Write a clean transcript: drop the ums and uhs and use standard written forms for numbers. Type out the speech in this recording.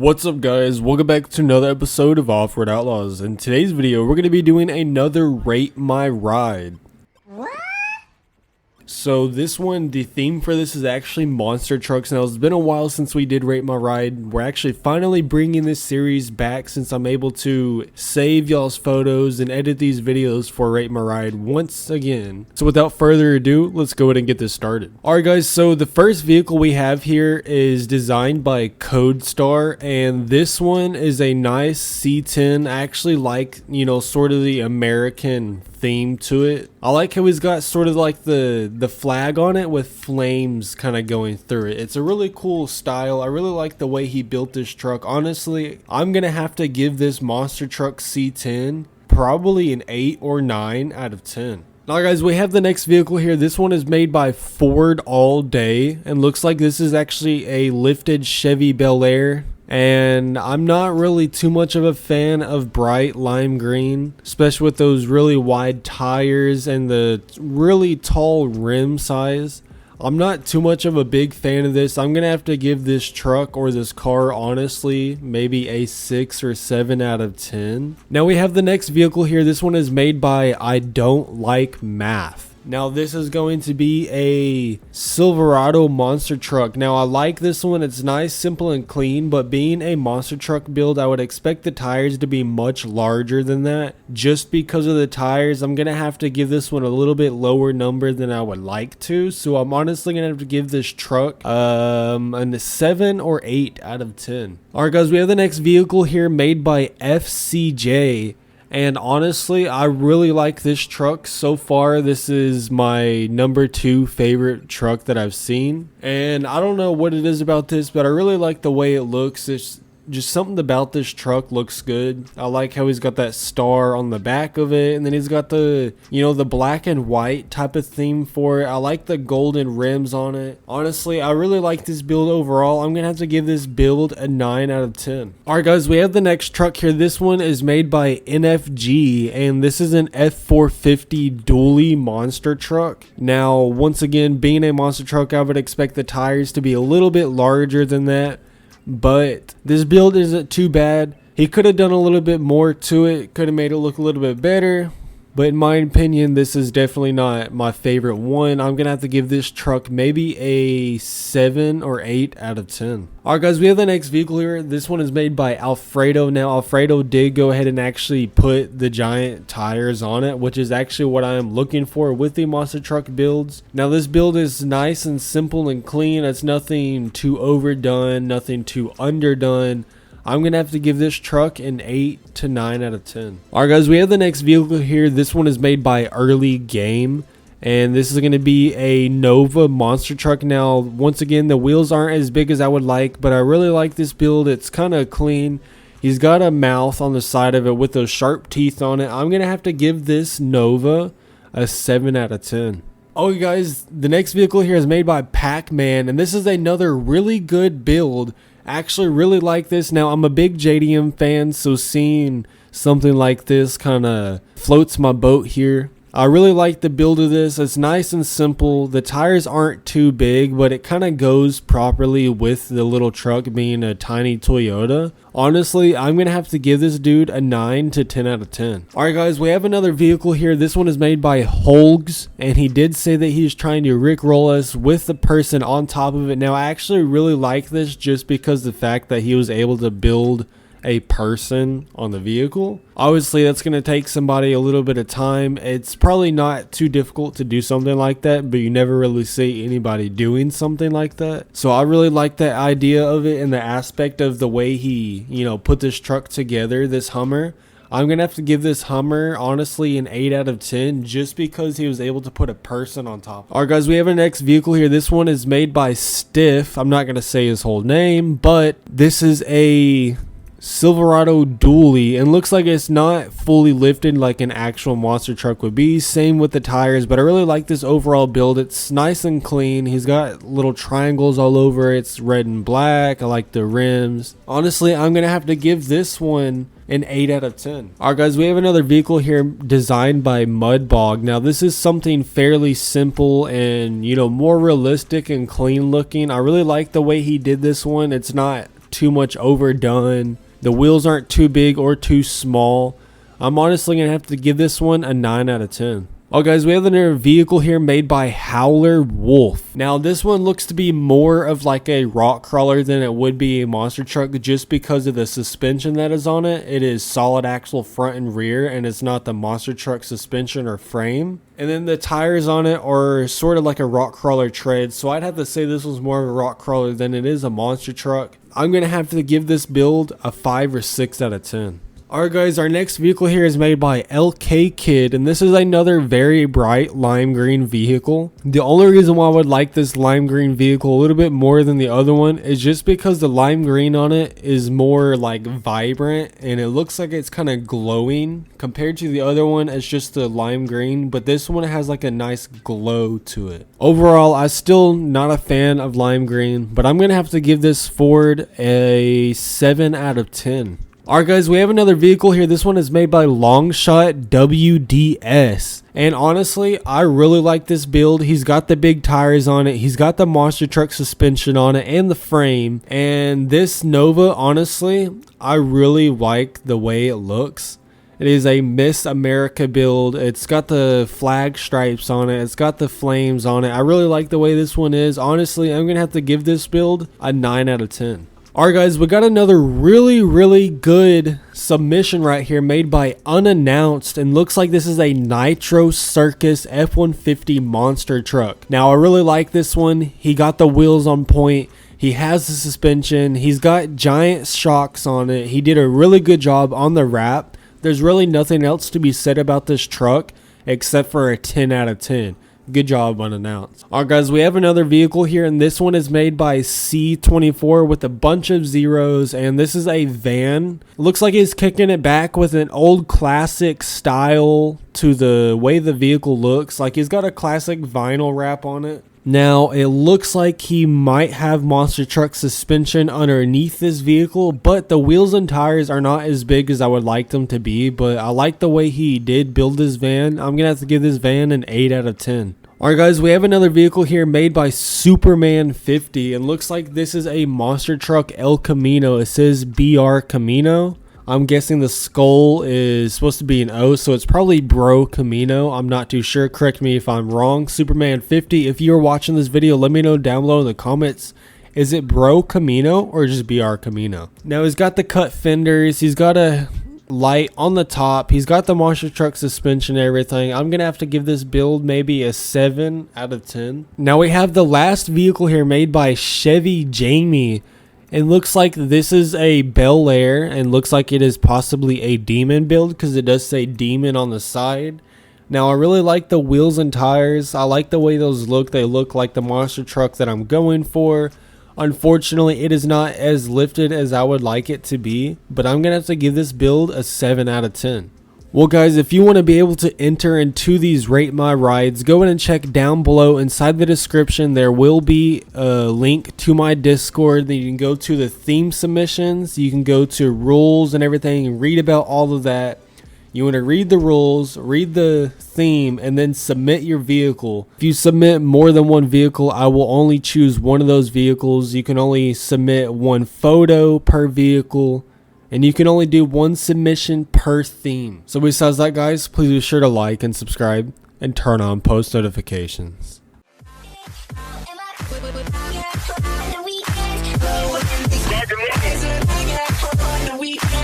What's up guys, welcome back to another episode of Offroad Outlaws. In today's video, we're going to be doing another Rate My Ride. So this one, the theme for this is actually monster trucks. Now it's been a while since we did Rate My Ride. We're actually finally bringing this series back since I'm able to save y'all's photos and edit these videos for Rate My Ride once again. So without further ado, let's go ahead and get this started. Alright guys, so the first vehicle we have here is designed by CodeStar, and this one is a nice C10. I actually like, sort of the American theme to it. I like how he's got sort of like the flag on it with flames kind of going through it. It's a really cool style. I really like the way he built this truck. Honestly, I'm gonna have to give this monster truck C10 probably an 8 or 9 out of 10. Now guys, we have the next vehicle here. This one is made by Ford All Day and looks like this is actually a lifted Chevy Bel Air. And I'm not really too much of a fan of bright lime green, especially with those really wide tires and the really tall rim size. I'm not too much of a big fan of this. I'm gonna have to give this truck or this car, honestly, maybe a 6 or 7 out of 10. Now we have the next vehicle here. This one is made by I Don't Like Math. Now this is going to be a Silverado monster truck. Now I like this one. It's nice, simple, and clean, but being a monster truck build, I would expect the tires to be much larger than that. Just because of the tires, I'm going to have to give this one a little bit lower number than I would like to. So I'm honestly going to have to give this truck a 7 or 8 out of 10. Alright guys, we have the next vehicle here made by FCJ. And honestly, I really like this truck so far. This is my number 2 favorite truck that I've seen. And I don't know what it is about this, but I really like the way it looks. It's just something about this truck looks good. I like how he's got that star on the back of it, and then he's got the, the black and white type of theme for it. I like the golden rims on it. Honestly, I really like this build overall. I'm gonna have to give this build a 9 out of 10. Alright guys, we have the next truck here. This one is made by NFG, and this is an F450 dually monster truck. Now, once again, being a monster truck, I would expect the tires to be a little bit larger than that. But this build isn't too bad. He could have done a little bit more to it, could have made it look a little bit better. But in my opinion, this is definitely not my favorite one. I'm going to have to give this truck maybe a 7 or 8 out of 10. Alright guys, we have the next vehicle here. This one is made by Alfredo. Now Alfredo did go ahead and actually put the giant tires on it, which is actually what I am looking for with the monster truck builds. Now this build is nice and simple and clean. It's nothing too overdone, nothing too underdone. I'm going to have to give this truck an 8 to 9 out of 10. Alright guys, we have the next vehicle here. This one is made by Early Game. And this is going to be a Nova monster truck. Now, once again, the wheels aren't as big as I would like, but I really like this build. It's kind of clean. He's got a mouth on the side of it with those sharp teeth on it. I'm going to have to give this Nova a 7 out of 10. Oh, you guys, the next vehicle here is made by Pac-Man, and this is another really good build. I actually really like this. Now, I'm a big JDM fan, so seeing something like this kind of floats my boat here. I really like the build of this. It's nice and simple. The tires aren't too big, but it kind of goes properly with the little truck being a tiny Toyota. Honestly, I'm going to have to give this dude a 9 to 10 out of 10. Alright guys, we have another vehicle here. This one is made by Holgs, and he did say that he's trying to rickroll us with the person on top of it. Now, I actually really like this just because the fact that he was able to build a person on the vehicle. Obviously that's going to take somebody a little bit of time. It's probably not too difficult to do something like that, but you never really see anybody doing something like that. So I really like that idea of it and the aspect of the way he, put this truck together, this Hummer. I'm going to have to give this Hummer, honestly, an 8 out of 10 just because he was able to put a person on top. Alright guys, we have our next vehicle here. This one is made by Stiff. I'm not going to say his whole name, but this is a Silverado dually, and looks like it's not fully lifted like an actual monster truck would be. Same with the tires, but I really like this overall build. It's nice and clean. He's got little triangles all over. It's red and black. I like the rims. Honestly, I'm gonna have to give this one an 8 out of 10. Alright guys, we have another vehicle here designed by Mudbog. Now this is something fairly simple and more realistic and clean looking. I really like the way he did this one. It's not too much overdone. The wheels aren't too big or too small. I'm honestly going to have to give this one a 9 out of 10. Oh guys, we have another vehicle here made by Howler Wolf. Now this one looks to be more of like a rock crawler than it would be a monster truck just because of the suspension that is on it. It is solid axle front and rear, and it's not the monster truck suspension or frame. And then the tires on it are sort of like a rock crawler tread, so I'd have to say this was more of a rock crawler than it is a monster truck. I'm going to have to give this build a 5 or 6 out of 10. Alright guys, our next vehicle here is made by LK Kid, and this is another very bright lime green vehicle. The only reason why I would like this lime green vehicle a little bit more than the other one is just because the lime green on it is more like vibrant, and it looks like it's kind of glowing compared to the other one. It's just the lime green, but this one has like a nice glow to it. Overall, I'm still not a fan of lime green, but I'm going to have to give this Ford a 7 out of 10. Alright guys, we have another vehicle here. This one is made by Longshot WDS. And honestly, I really like this build. He's got the big tires on it. He's got the monster truck suspension on it and the frame. And this Nova, honestly, I really like the way it looks. It is a Miss America build. It's got the flag stripes on it. It's got the flames on it. I really like the way this one is. Honestly, I'm going to have to give this build a 9 out of 10. Alright guys, we got another really good submission right here made by Unannounced, and looks like this is a Nitro Circus F-150 monster truck. Now I really like this one. He got the wheels on point. He has the suspension. He's got giant shocks on it. He did a really good job on the wrap. There's really nothing else to be said about this truck except for a 10 out of 10. Good job, Unannounced. Alright guys, we have another vehicle here, and this one is made by C24 with a bunch of zeros, and this is a van. Looks like he's kicking it back with an old classic style to the way the vehicle looks. Like he's got a classic vinyl wrap on it. Now, it looks like he might have monster truck suspension underneath this vehicle, but the wheels and tires are not as big as I would like them to be, but I like the way he did build this van. I'm going to have to give this van an 8 out of 10. Alright guys, we have another vehicle here made by Superman 50, and looks like this is a monster truck El Camino. It says BR Camino. I'm guessing the skull is supposed to be an O, so it's probably Bro Camino. I'm not too sure. Correct me if I'm wrong. Superman 50, if you're watching this video, let me know down below in the comments. Is it Bro Camino or just BR Camino? Now, he's got the cut fenders. He's got a light on the top. He's got the monster truck suspension and everything. I'm going to have to give this build maybe a 7 out of 10. Now, we have the last vehicle here made by Chevy Jamie. It looks like this is a Bel Air, and looks like it is possibly a Demon build because it does say Demon on the side. Now I really like the wheels and tires. I like the way those look. They look like the monster truck that I'm going for. Unfortunately, it is not as lifted as I would like it to be, but I'm going to have to give this build a 7 out of 10. Well guys, if you want to be able to enter into these Rate My Rides, go ahead and check down below inside the description. There will be a link to my Discord that you can go to the theme submissions. You can go to rules and everything and read about all of that. You want to read the rules, read the theme, and then submit your vehicle. If you submit more than one vehicle, I will only choose one of those vehicles. You can only submit one photo per vehicle, and you can only do one submission per theme. So besides that guys, please be sure to like and subscribe and turn on post notifications. On the weekends.